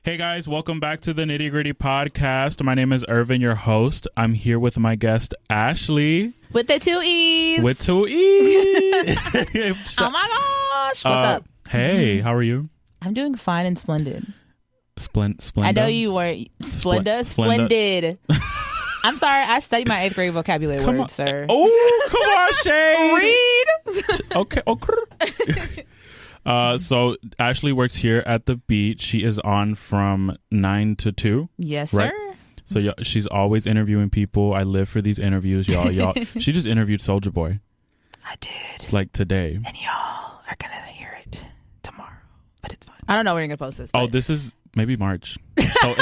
Hey guys, welcome back to the Nitty-Gritty Podcast. My name is Ervin, your host. I'm here with my guest, Ashlee. With the two E's. With two E's. Oh my gosh. What's up? Hey, how are you? I'm doing fine and splendid. Splendid. I know you were splendid. I'm sorry, I studied my 8th grade vocabulary words, sir. Oh, come on, Shay. Read. Okay. So Ashlee works here at the Beat. She is on from 9 to 2. Yes, right? sir. So she's always interviewing people. I live for these interviews, y'all. She just interviewed Soulja Boy. I did. Like today. And y'all are going to hear it tomorrow. But it's fine. I don't know where you're going to post this. Oh, this is maybe March. So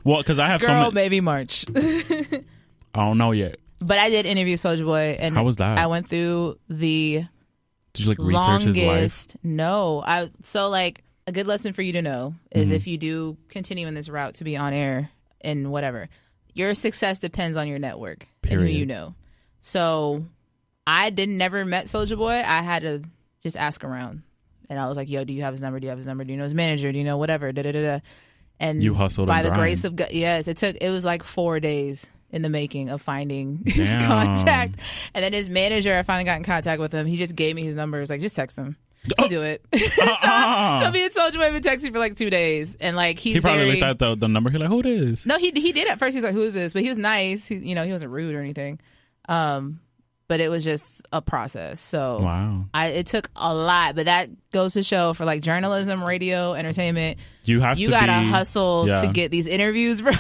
well, because I have maybe March. I don't know yet. But I did interview Soulja Boy. And how was that? I went through the... Did you research his life? No. So a good lesson for you to know is if you do continue in this route to be on air and whatever, your success depends on your network. Period. And who you know. So I never met Soulja Boy. I had to just ask around. And I was like, yo, do you have his number? Do you have his number? Do you know his manager? Do you know whatever? And you hustled by and the grind. grace of God. Yes, it was like 4 days in the making of finding his contact. And then his manager, I finally got in contact with him. He just gave me his number. He was like, just text him. He'll do it. So me and Soulja Boy have been texting for like 2 days. And he probably looked at the number. He's like, who this? No, he did at first. He was like, who is this? But he was nice. He wasn't rude or anything. But it was just a process. So wow. It took a lot. But that goes to show for journalism, radio, entertainment. You gotta hustle to get these interviews, bro.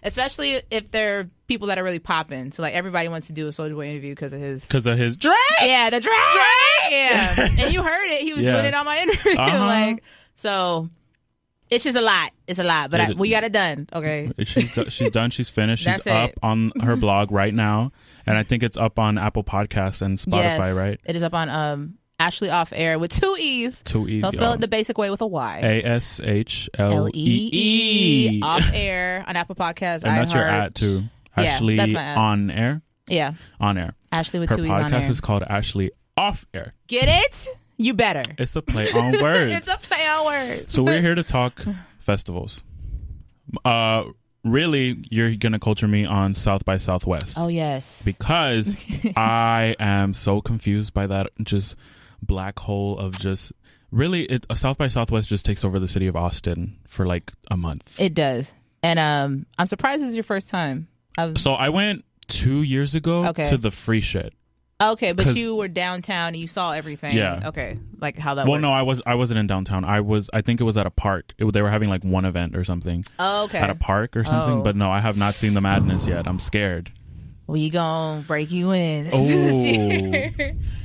Especially if they're people that are really popping. So everybody wants to do a Soulja Boy interview because of his drag. Yeah, the drag. Yeah, and you heard it. He was doing it on my interview. So it's just a lot. It's a lot, but we got it done. Okay, she's done. She's finished. She's up on her blog right now, and I think it's up on Apple Podcasts and Spotify. Right? It is up on Ashlee Off Air with 2 E's. 2 E's. Don't spell it the basic way with a Y. ASHLEE. Off Air on Apple Podcasts. And that's your ad too. Ashlee that's my ad. On Air. Yeah. On Air. Ashlee with her 2 E's on air. Her podcast is called Ashlee Off Air. Get it? You better. It's a play on words. It's a play on words. So we're here to talk festivals. Really, you're gonna culture me on South by Southwest. Oh yes. Because I am so confused by that just black hole of just really South by Southwest just takes over the city of Austin for a month. It does. And I'm surprised this is your first time. So I went 2 years ago to the free shit. Okay, but you were downtown and you saw everything. Yeah. Okay, how that works. Well, no, I wasn't in downtown. I think it was at a park. They were having one event or something. Oh, okay. At a park or something. But no, I have not seen the madness yet. I'm scared. We gonna break you in. Oh.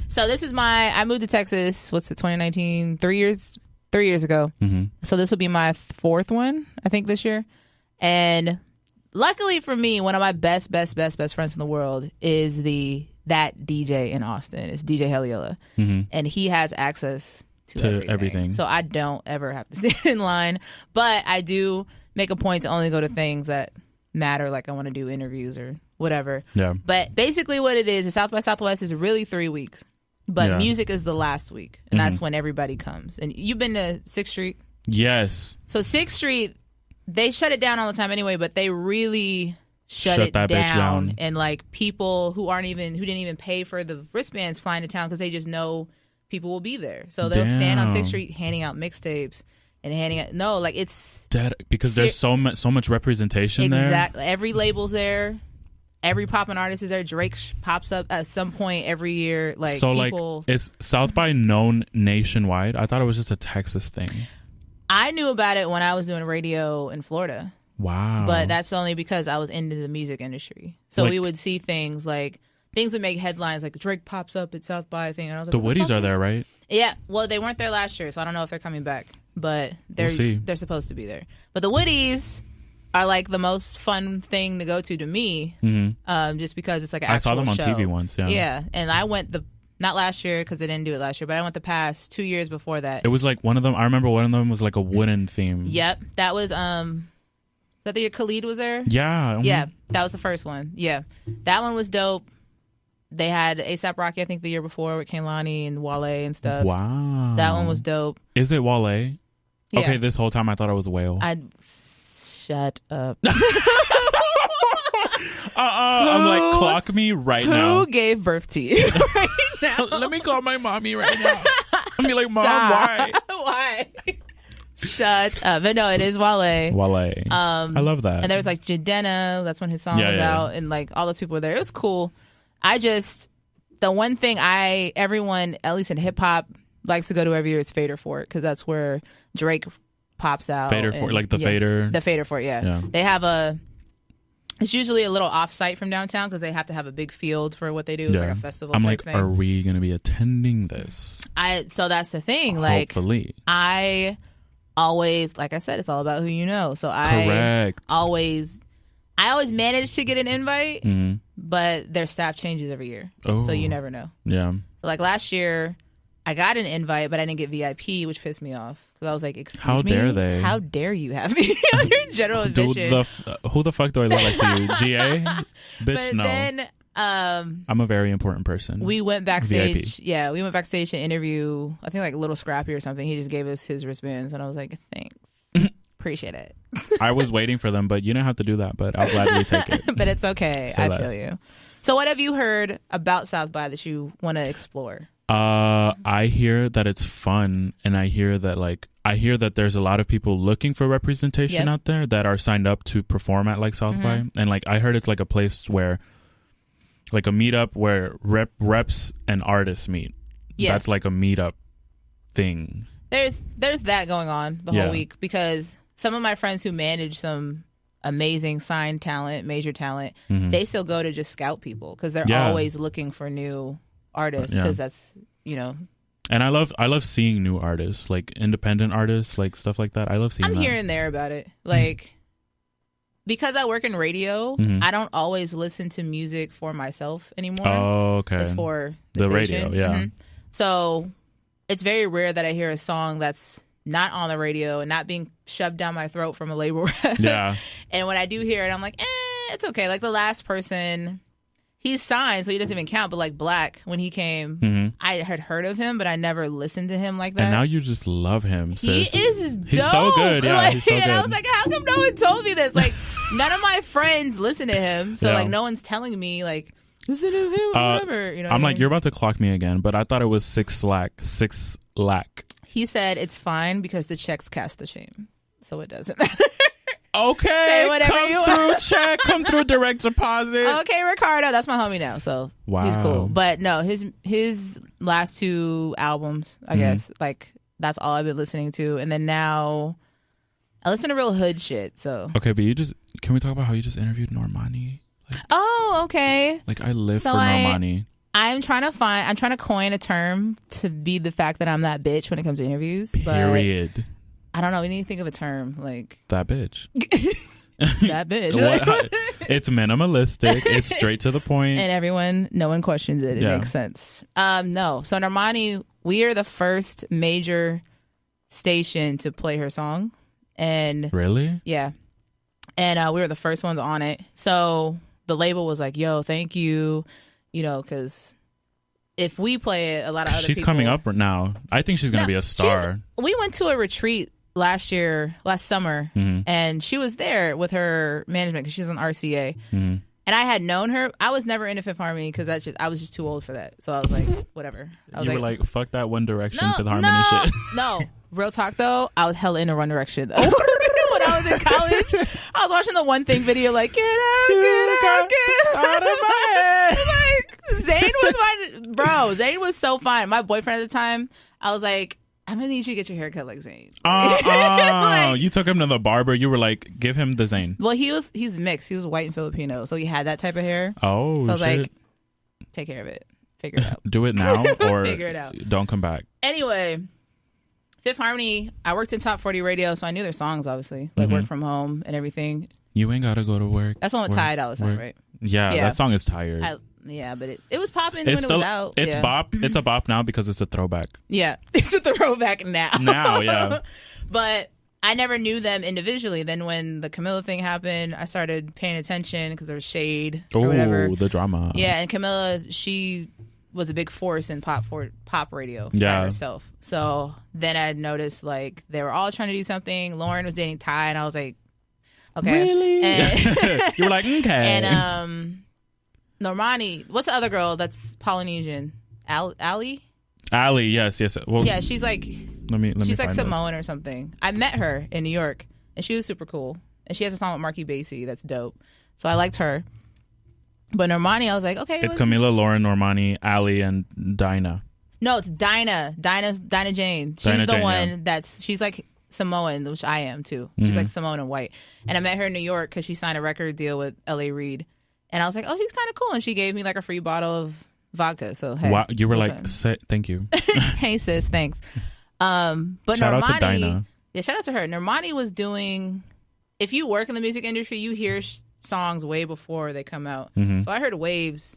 So this is I moved to Texas, 2019? 3 years ago. Mm-hmm. So this will be my 4th one, I think, this year. And luckily for me, one of my best friends in the world is that DJ in Austin. It's DJ Heliella. Mm-hmm. And he has access to everything. So I don't ever have to stand in line. But I do make a point to only go to things that matter, I want to do interviews or whatever. Yeah. But basically what it is South by Southwest is really 3 weeks. But music is the last week. And that's when everybody comes. And you've been to 6th Street? Yes. So 6th Street, they shut it down all the time anyway, but they really shut it down. And people who didn't even pay for the wristbands flying to town because they just know people will be there. So they'll stand on 6th Street handing out mixtapes and handing out. No, it's dead because there's so much representation there. Exactly. Every label's there. Every poppin' artist is there. Drake pops up at some point every year. Is South by known nationwide? I thought it was just a Texas thing. I knew about it when I was doing radio in Florida. Wow. But that's only because I was into the music industry. So we would see things things would make headlines Drake pops up at South by thing. And I was like, the Woodies are there, right? Yeah. Well, they weren't there last year, so I don't know if they're coming back. But they're supposed to be there. But the Woodies are the most fun thing to go to me, just because it's an actual show. I saw them on TV once, yeah. Yeah, and I went not last year because they didn't do it last year, but I went the past 2 years before that. It was one of them, I remember one of them was a wooden theme. Yep, that was, that the year Khalid was there? Yeah. Yeah, that was the first one, yeah. That one was dope. They had A$AP Rocky, I think, the year before with Kehlani and Wale and stuff. Wow. That one was dope. Is it Wale? Yeah. Okay, this whole time I thought I was a whale. Shut up. I'm like, clock me right now. Who gave birth to you right now? Let me call my mommy right now. I'm be like, Mom, Stop. why? Why? Shut up. But no, it is Wale. Wale. I love that. And there was like Jadena. That's when his song was out. And like all those people were there. It was cool. The one thing everyone, at least in hip hop, likes to go to every year is Fader Fort, because that's where Drake pops out. Fader Fort, like the Fader. The Fader Fort, yeah. They have it's usually a little off-site from downtown because they have to have a big field for what they do. It's like a festival type thing. Are we going to be attending this? So that's the thing. Like, hopefully. I always, like I said, it's all about who you know. So Correct. I always manage to get an invite, but their staff changes every year. Oh. So you never know. Yeah. So like last year, I got an invite, but I didn't get VIP, which pissed me off. Because I was like, excuse me? How dare they? How dare you have me on your general admission? Who the fuck do I look like to you? GA? Bitch, but no. then I'm a very important person. we went backstage. VIP. Yeah, we went backstage to interview, I think like Little Scrappy or something. He just gave us his wristbands, and I was like, thanks. Appreciate it. I was waiting for them, but you don't have to do that, but I'll gladly take it. But it's okay. I feel you. So what have you heard about South by that you want to explore? I hear that it's fun, and I hear that there's a lot of people looking for representation out there that are signed up to perform at like South by, and like I heard it's like a place where, like a meetup where reps and artists meet. Yes. That's like a meetup thing. There's that going on the whole week, because some of my friends who manage some amazing signed talent, major talent, they still go to just scout people because they're always looking for new artists, because that's, you know. And I love seeing new artists, like independent artists, like stuff like that. I love seeing I'm here and there about it. Like, because I work in radio, I don't always listen to music for myself anymore. Oh, okay. It's for the station. Radio, yeah. So it's very rare that I hear a song that's not on the radio and not being shoved down my throat from a label rep. Yeah. And when I do hear it, I'm like, it's okay. Like the last person, he's signed, so he doesn't even count. But like Black, when he came, I had heard of him, but I never listened to him like that. And now you just love him, sis. He is dope. He's so good. Yeah, like, he's so good. And I was like, how come no one told me this? Like, none of my friends listen to him, so like no one's telling me like, listen to him, whatever. You know, I'm like, you're about to clock me again, but I thought it was 6 lakh. He said it's fine because the checks cast the shame, so it doesn't matter. Okay, say whatever you want. Check, come through direct deposit. Okay, Ricardo, that's my homie now, so he's cool. But no, his last 2 albums, I guess, like that's all I've been listening to, and then now I listen to real hood shit. So okay, but can we talk about how you just interviewed Normani? Like, okay. Like I live for Normani. I'm trying to coin a term to be the fact that I'm that bitch when it comes to interviews. Period. But I don't know. We need to think of a term like that bitch. That bitch. It's minimalistic. It's straight to the point. And no one questions it. It makes sense. No. So Normani, we are the first major station to play her song. And really? Yeah. And we were the first ones on it. So the label was like, yo, thank you. You know, because if we play it, a lot of other people... She's coming up now. I think she's going to be a star. We went to a retreat last summer, and she was there with her management because she's on RCA. And I had known her. I was never into Fifth Harmony because I was just too old for that. So I was like, whatever. You were like, fuck that One Direction Fifth Harmony shit. No. Real talk, though, I was hella into One Direction, though. When I was in college, I was watching the One Thing video, like, get out of my head. Like, Zayn was so fine. My boyfriend at the time, I was like, I'm gonna need you to get your hair cut like Zayn. Like, you took him to the barber. You were like, give him the Zayn. Well, he's mixed. He was white and Filipino, so he had that type of hair. Oh, so I was like, take care of it. Figure it out. Do it now or figure it out. Don't come back. Anyway, Fifth Harmony, I worked in Top 40 Radio, so I knew their songs, obviously. Like Work From Home and everything. You ain't gotta go to work. That's the one with Ty Dolla $ign, right? Yeah, that song is tired. But it was popping when it was out. It's bop. It's a bop now because it's a throwback. Yeah, it's a throwback now. Now, yeah. But I never knew them individually. Then when the Camilla thing happened, I started paying attention because there was shade or whatever. Oh, the drama. Yeah, and Camilla, she was a big force in pop radio by herself. So then I noticed like they were all trying to do something. Lauren was dating Ty, and I was like, okay, really? And you were like, okay. And Normani, what's the other girl that's Polynesian? Ali, yes. Well, yeah, she's like, she's like Samoan or something. I met her in New York, and she was super cool. And she has a song with Marky Basie that's dope. So I liked her. But Normani, I was like, okay. It's Camila, Lauren, Normani, Ali, and Dinah. No, it's Dinah Jane. She's the one she's like Samoan, which I am too. She's like Samoan and white. And I met her in New York because she signed a record deal with L.A. Reid. And I was like, oh, she's kind of cool. And she gave me like a free bottle of vodka. So, hey. Wow, you were like, thank you. Hey, sis, thanks. But shout Normani, out to Dinah. Yeah, shout out to her. Normani was doing, if you work in the music industry, you hear songs way before they come out. So I heard Waves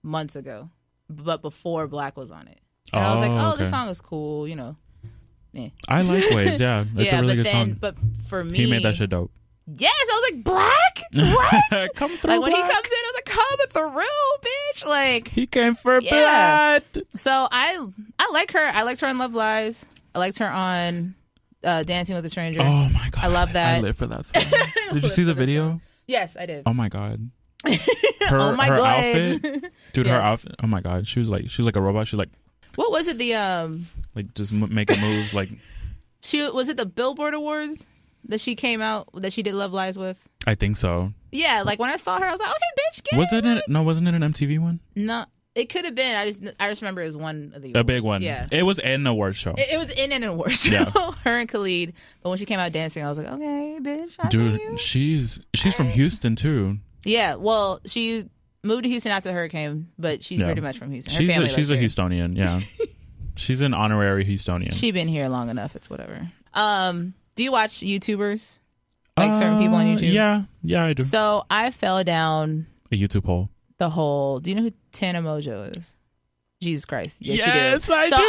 months ago, but before Black was on it. And I was like, oh, this song is cool, you know. Eh. I like Waves, yeah. It's a really good song. But for me, he made that shit dope. Yes, I was like, Black? What? Come through, like when Black. he comes in, I was like, come through, bitch. Like he came for blood. So I like her. I liked her on Love Lies. I liked her on Dancing with a Stranger. Oh my god, I love that. I live for that song. Did you see the video? Yes, I did. Oh my god. Her outfit, dude. Her outfit. Oh my god, she was like a robot. She was like, what was it? The like just making moves. Like was it the Billboard Awards that she came out that she did Love Lies with? I think so. Yeah, like when I saw her, I was like, okay, bitch, get wasn't it? No, wasn't it an MTV one? No, it could have been. I just remember it was one of the awards. A big one. Yeah, it was in an award show. It was in an award show. Yeah. Her and Khalid. But when she came out dancing, I was like, okay, bitch, I dude, see you. she's from Houston too. Yeah, well, she moved to Houston after the hurricane, but she's pretty much from Houston. Her she's a Houstonian. Yeah, she's an honorary Houstonian. She's been here long enough. It's whatever. Do you watch YouTubers? Like certain people on YouTube? Yeah, I do. So I fell down a YouTube hole. The whole. Do you know who Tana Mojo is? Jesus Christ! Yes, yes, you do. I so do.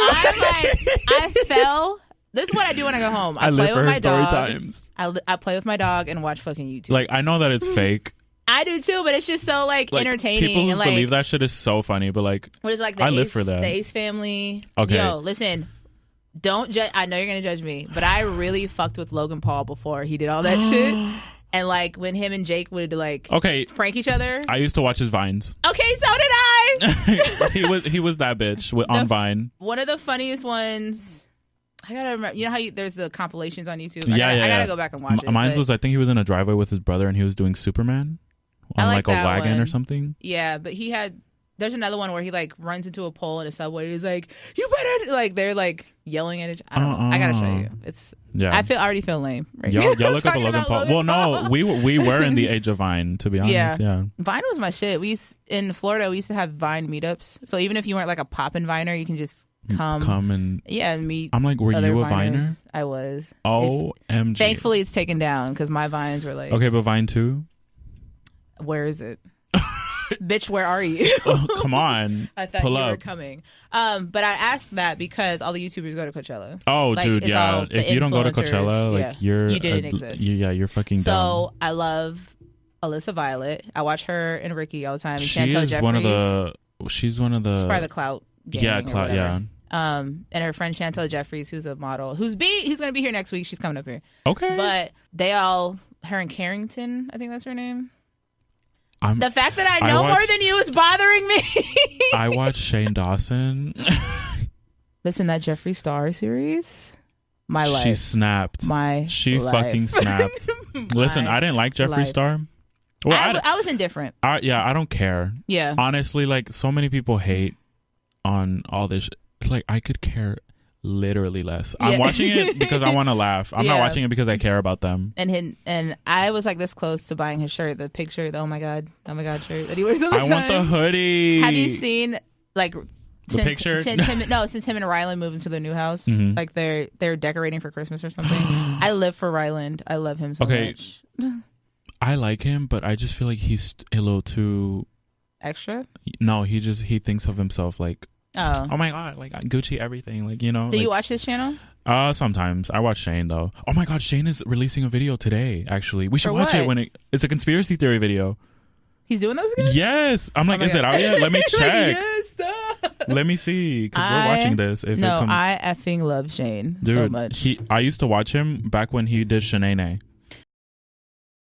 I fell. This is what I do when I go home. I play with my dog. Times. I play with my dog and watch fucking YouTube. Like I know that it's fake. I do too, but it's just so like entertaining. People who and, like, believe that shit is so funny, but like, what is like? I live for that. The Ace family. Okay. Yo, listen. Don't judge. I know you're gonna judge me, but I really fucked with Logan Paul before he did all that shit. And like when him and Jake would like prank each other. I used to watch his Vines. Okay, so did I. he was that bitch on Vine. One of the funniest ones. I gotta remember. You know how there's the compilations on YouTube. I gotta go back and watch it. Mine was I think he was in a driveway with his brother and he was doing Superman on like a wagon one. Or something. Yeah, but he had. There's another one where he like runs into a pole in a subway. He's like, "You better!" Like they're like yelling at each. I don't know. I gotta show you. It's. Yeah. I already feel lame. Right? Y'all look up a Logan Paul. Well, no, we were in the age of Vine, to be honest. Yeah. Vine was my shit. In Florida, we used to have Vine meetups. So even if you weren't like a poppin' Viner, you can just come and meet. I'm like, were you a Viners. Viner? I was. OMG. Thankfully, it's taken down because my Vines were like. Okay, but Vine 2? Where is it? Bitch, where are you? Come on. I thought you were coming. But I asked that because all the YouTubers go to Coachella. Oh, like, dude, yeah. If you don't go to Coachella, like you didn't exist. You're fucking dumb. So I love Alyssa Violet. I watch her and Ricky all the time. And she's one of the. She's probably the Clout. Yeah, Clout. Yeah. And her friend Chantel Jeffries, who's a model, who's going to be here next week. She's coming up here. Okay. But her and Carrington, I think that's her name. The fact that I know more than you is bothering me. I watched Shane Dawson. Listen, that Jeffree Star series, my life. She snapped. She fucking snapped. Listen, I didn't like Jeffree Star. Well, I was indifferent. I don't care. Yeah. Honestly, like so many people hate on all this. Like I could care literally less. I'm watching it because I want to laugh. I'm not watching it because I care about them. And I was like this close to buying his shirt, the picture, the oh my god shirt that he wears all the time. I want the hoodie. Have you seen like the picture? Since him and Ryland moved into their new house, like they're decorating for Christmas or something. I live for Ryland. I love him so much. I like him, but I just feel like he's a little too extra. No, he thinks of himself like. Oh my god, like Gucci everything, like, you know. Do you watch his channel? Sometimes. I watch Shane though. Oh my god, Shane is releasing a video today, actually. We should watch it when it's a conspiracy theory video. He's doing those again? Yes. I'm like, is it out yet? Let me check. Yes, Let me see, because we're watching this. I effing love Shane Dude, so much. I used to watch him back when he did Shanae.